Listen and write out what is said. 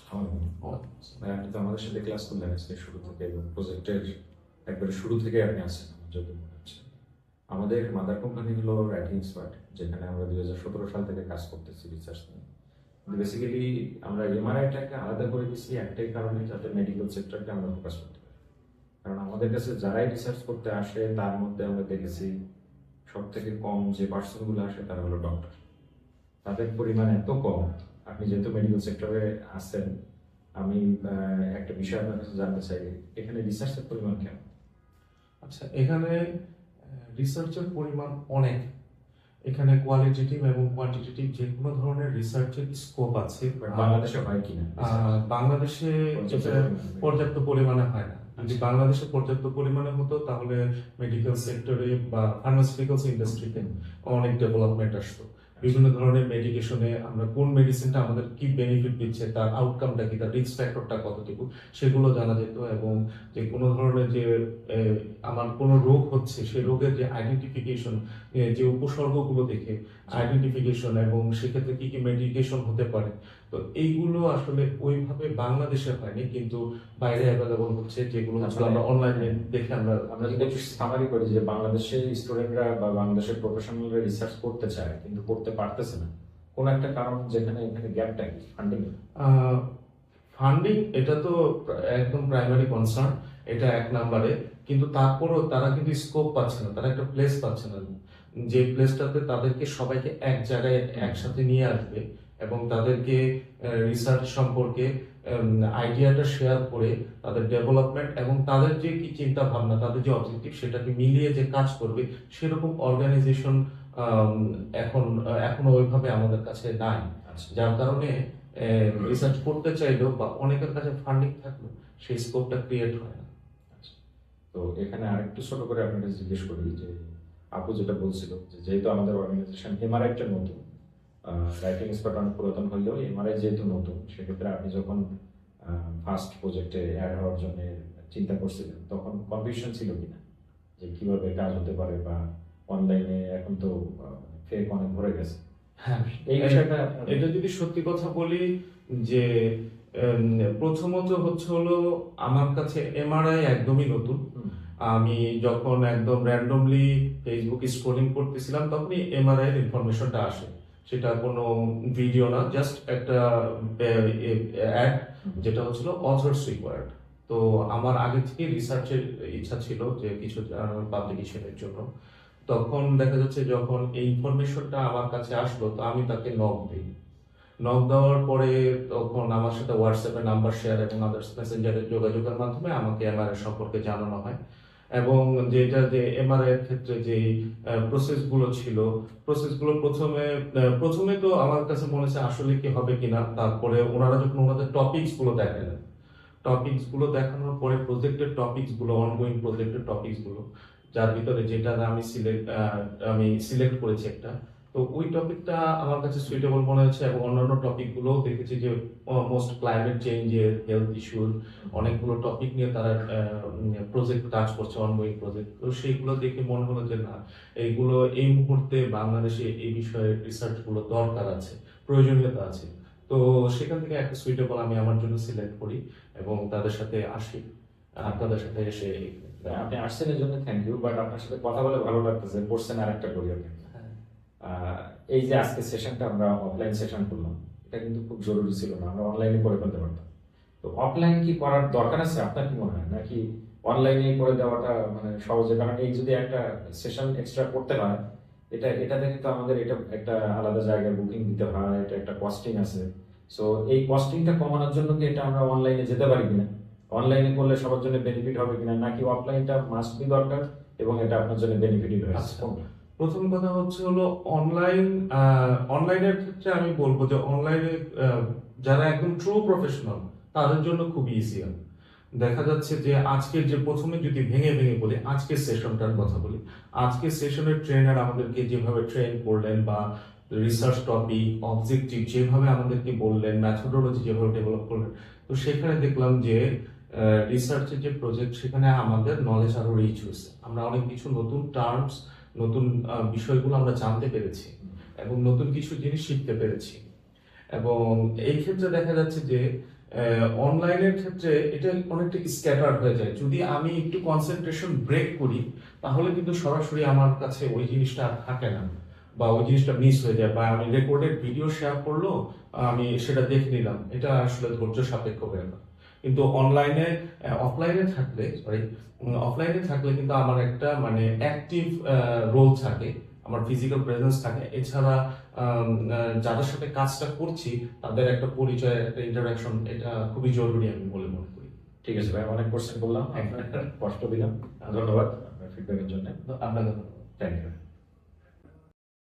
আপনি তো আমাদের সাথে ক্লাস করলেন আজকে শুরু থেকে এবং প্রজেক্টের একবারে শুরু থেকে আপনি আছেন আমার যদি মনে হচ্ছে। আমাদের মাদার কোম্পানি হলো রাইটিং এক্সপার্ট, যেখানে আমরা 2017 সাল থেকে কাজ করতেছি রিসার্চ নিয়ে। বেসিক্যালি আমরা এমআরআইটাকে আলাদা করে দিচ্ছি একটাই কারণে, যাতে মেডিকেল সেক্টরকে আমরা ফোকাস করতে পারি। কারণ আমাদের কাছে যারাই রিসার্চ করতে আসে তার মধ্যে আমরা দেখেছি সব থেকে কম যে পার্সনগুলো আসে তারা হলো ডক্টর। তাদের পরিমাণ এত কম। আপনি যেহেতু মেডিকেল সেক্টরে আছেন, আমি একটা বিষয় আপনার কাছে জানতে চাই, এখানে রিসার্চের পরিমাণ কেমন? আচ্ছা, এখানে রিসার্চের পরিমাণ অনেক। এখানে কোয়ালিটেটিভ এবং কোয়ান্টিটেটিভ যে কোনো ধরনের রিসার্চের স্কোপ আছে। বাংলাদেশে হয় কিনা? বাংলাদেশে পর্যাপ্ত পরিমাণে হয় না। যদি বাংলাদেশে পর্যাপ্ত পরিমাণে হতো তাহলে মেডিকেল সেক্টরে বা ফার্মাসিউটিক্যালস ইন্ডাস্ট্রিতে অনেক ডেভেলপমেন্ট আসতো। বিভিন্ন ধরনের মেডিকেশনে আমরা কোন মেডিসিনটা আমাদের কি বেনিফিট দিচ্ছে, তার আউটকামটা কি, তার রিস্ক ফ্যাক্টরটা কতটুকু, সেগুলো জানা যেত। এবং যে কোনো ধরনের যে আমার কোনো রোগ হচ্ছে সেই রোগের যে আইডেন্টিফিকেশন, যে উপসর্গগুলো দেখে আইডেন্টিফিকেশন এবং সেক্ষেত্রে কি কি মেডিকেশন হতে পারে, তো এইগুলো আসলে ওইভাবে বাংলাদেশে হয়নি, কিন্তু বাইরে অ্যাভেলেবল হচ্ছে, যেগুলো আমরা অনলাইনে দেখে আমরা যদি একটু সামারি করি যে বাংলাদেশের স্টুডেন্টরা বা বাংলাদেশের প্রফেশনালরা রিসার্চ করতে চায় কিন্তু করতে পারতেছে না, কোন একটা কারণ যেখানে এখানে গ্যাপটা কি? ফান্ডিং। ফান্ডিং এটা তো একদম প্রাইমারি কনসার্ন, এটা এক নাম্বারে। কিন্তু তারপরও তারা কিন্তু স্কোপ পাচ্ছে না, তারা একটা প্লেস পাচ্ছে না, যে প্লেসটাতে তাদেরকে সবাইকে এক জায়গায় একসাথে নিয়ে আসবে এবং তাদেরকে রিসার্চ সম্পর্কে আইডিয়াটা শেয়ার করে তাদের ডেভেলপমেন্ট এবং তাদের যে কি চিন্তা ভাবনা, তাদের যে অবজেক্টিভ, সেটাকে মিলিয়ে যে কাজ করবে, সেরকম অর্গানাইজেশন এখনো ওইভাবে আমাদের কাছে নাই। যার কারণে রিসার্চ করতে চাইলেও বা অনেকের কাছে ফান্ডিং থাকলেও সেই স্কোপটা ক্রিয়েট হয় না। তো এখানে আরেকটু ছোট করে আপনাকে জিজ্ঞেস করি যে আপু যেটা বলছিল যে যেহেতু আমাদের অর্গানাইজেশন এমআরআইটা নতুন, রাইটিং এক্সপার্ট অনেক পুরাতন হলেও এমআরআই যেহেতু নতুন, সেক্ষেত্রে আপনি যখন ফার্স্ট প্রজেক্টে অ্যাড হওয়ার জন্য চিন্তা করছিলেন তখন কনফিউশন ছিল কিনা যে কিভাবে কাজ হতে পারে, বা অনলাইনে এখন তো ফেক অনেক ভরে গেছে? হ্যাঁ, এই বিষয়টা এটা যদি সত্যি কথা বলি যে প্রথমত হলো আমার কাছে এমআরআই একদমই নতুন। আমি যখন একদম র্যান্ডমলি ফেসবুক স্ক্রলিং করতেছিলাম তখনই এমআরআই এর ইনফরমেশনটা আসে। সেটা কোনো ভিডিও না, জাস্ট একটা অ্যাড, যেটা হচ্ছিল অথরস রিকোয়ার্ড। তো আমার আগে থেকে রিসার্চের ইচ্ছা ছিল যে কিছু পাবলিকেশনের জন্য। তখন দেখা যাচ্ছে যখন এই ইনফরমেশনটা আমার কাছে আসলো তো আমি তাকে নক দিই। নক দেওয়ার পরে তখন আমার সাথে হোয়াটসঅ্যাপে নাম্বার শেয়ার এবং আদার্স মেসেঞ্জারের যোগাযোগের মাধ্যমে আমাকে এমআরআই সম্পর্কে জানানো হয়। এবং যেটা যে এমআরআই এর ক্ষেত্রে যে প্রসেসগুলো ছিল, প্রসেসগুলো প্রথমে তো আমার কাছে মনে হচ্ছে আসলে কি হবে কিনা। তারপরে ওনারা যখন ওনাদের টপিকসগুলো দেখেন, টপিকসগুলো দেখানোর পরে প্রজেক্টের টপিকসগুলো, অনগোয়িং প্রজেক্টের টপিকসগুলো, যার ভিতরে যেটা আমি সিলেক্ট করেছি একটা, তো ওই টপিকটা আমার কাছে সুইটেবল মনে হয়েছে। এবং অন্যান্য টপিকগুলোও দেখেছি যে মোস্ট ক্লাইমেট চেঞ্জের, হেলথ ইস্যুর অনেকগুলো টপিক নিয়ে তারা প্রজেক্ট কাজ করছে, অনগোয়িং প্রজেক্ট। তো সেইগুলো দেখে মনে হলো যে না, এইগুলো এই মুহূর্তে বাংলাদেশে এই বিষয়ে রিসার্চগুলো দরকার আছে, প্রয়োজনীয়তা আছে। তো সেখান থেকে একটা সুইটেবল আমি আমার জন্য সিলেক্ট করি এবং তাদের সাথে আসি। আপনাদের সাথে এসে আপনি আসছেন এর জন্য থ্যাংক ইউ, বাট আপনার সাথে কথা বলে ভালো লাগতেছে। কোশ্চেন আরেকটা করি আপনি, এই যে আজকে সেশনটা আমরা অফলাইন সেশন করলাম, এটা কিন্তু খুব জরুরি ছিল না, আমরা অনলাইনে করে ফেলতে পারতাম। তো অফলাইন কি করার দরকার আছে আপনার কি মনে হয়, নাকি অনলাইনে করে দেওয়াটা মানে সহজে? কারণ এই যদি একটা সেশন এক্সট্রা করতে হয়, এটা দেখে তো আমাদের এটা একটা আলাদা জায়গায় বুকিং দিতে হয়, এটা একটা কস্টিং আছে। সো এই কস্টিংটা কমানোর জন্য কি এটা আমরা অনলাইনে যেতে পারি কিনা, অনলাইনে করলে সবার জন্য বেনিফিট হবে কিনা, নাকি অফলাইনটা মাস্ট বি দরকার এবং এটা আপনার জন্য বেনিফিট হবে? প্রথম কথা হলো অনলাইনের ক্ষেত্রে আমি বলবো যে অনলাইনে যারা একদম ট্রু প্রফেশনাল তাদের জন্য খুব ইজি। দেখা যাচ্ছে যে আজকের যে প্রথমে যদি ভেঙে বলি, আজকের সেশনটার কথা বলি, আজকের সেশনের ট্রেনার আমাদেরকে যেভাবে ট্রেন করলেন বা রিসার্চ টপিক, অবজেক্টিভ যেভাবে আমাদেরকে বললেন, ম্যাথোডোলজি যেভাবে ডেভেলপ করলেন, তো সেখানে দেখলাম যে রিসার্চের যে প্রজেক্ট, সেখানে আমাদের নলেজ আরো রিচ হয়েছে। আমরা অনেক কিছু নতুন টার্মস, নতুন বিষয়গুলো আমরা জানতে পেরেছি এবং নতুন কিছু জিনিস শিখতে পেরেছি। এবং এই ক্ষেত্রে দেখা যাচ্ছে যে অনলাইনের ক্ষেত্রে এটা অনেকটা স্ক্যাটার হয়ে যায়। যদি আমি একটু কনসেন্ট্রেশন ব্রেক করি তাহলে কিন্তু সরাসরি আমার কাছে ওই জিনিসটা আর থাকে না, বা ওই জিনিসটা মিস হয়ে যায়, বা আমি রেকর্ডেড ভিডিও শেয়ার করলো আমি সেটা দেখে নিলাম, এটা আসলে ধৈর্য সাপেক্ষ ব্যাপার। কিন্তু অফলাইনে থাকলে কিন্তু আমার একটা মানে অ্যাক্টিভ রোল থাকে, আমার ফিজিক্যাল প্রেজেন্স থাকে, এছাড়া যাদের সাথে কাজটা করছি তাদের একটা পরিচয়, একটা ইন্টারাকশন, এটা খুবই জরুরি আমি বলে মনে করি। ঠিক আছে ভাই, অনেক কোশ্চেন করলাম, আপনার কষ্ট দিলাম, ধন্যবাদ আপনার ফিডব্যাকের জন্য। আপনাকে থ্যাংক ইউ।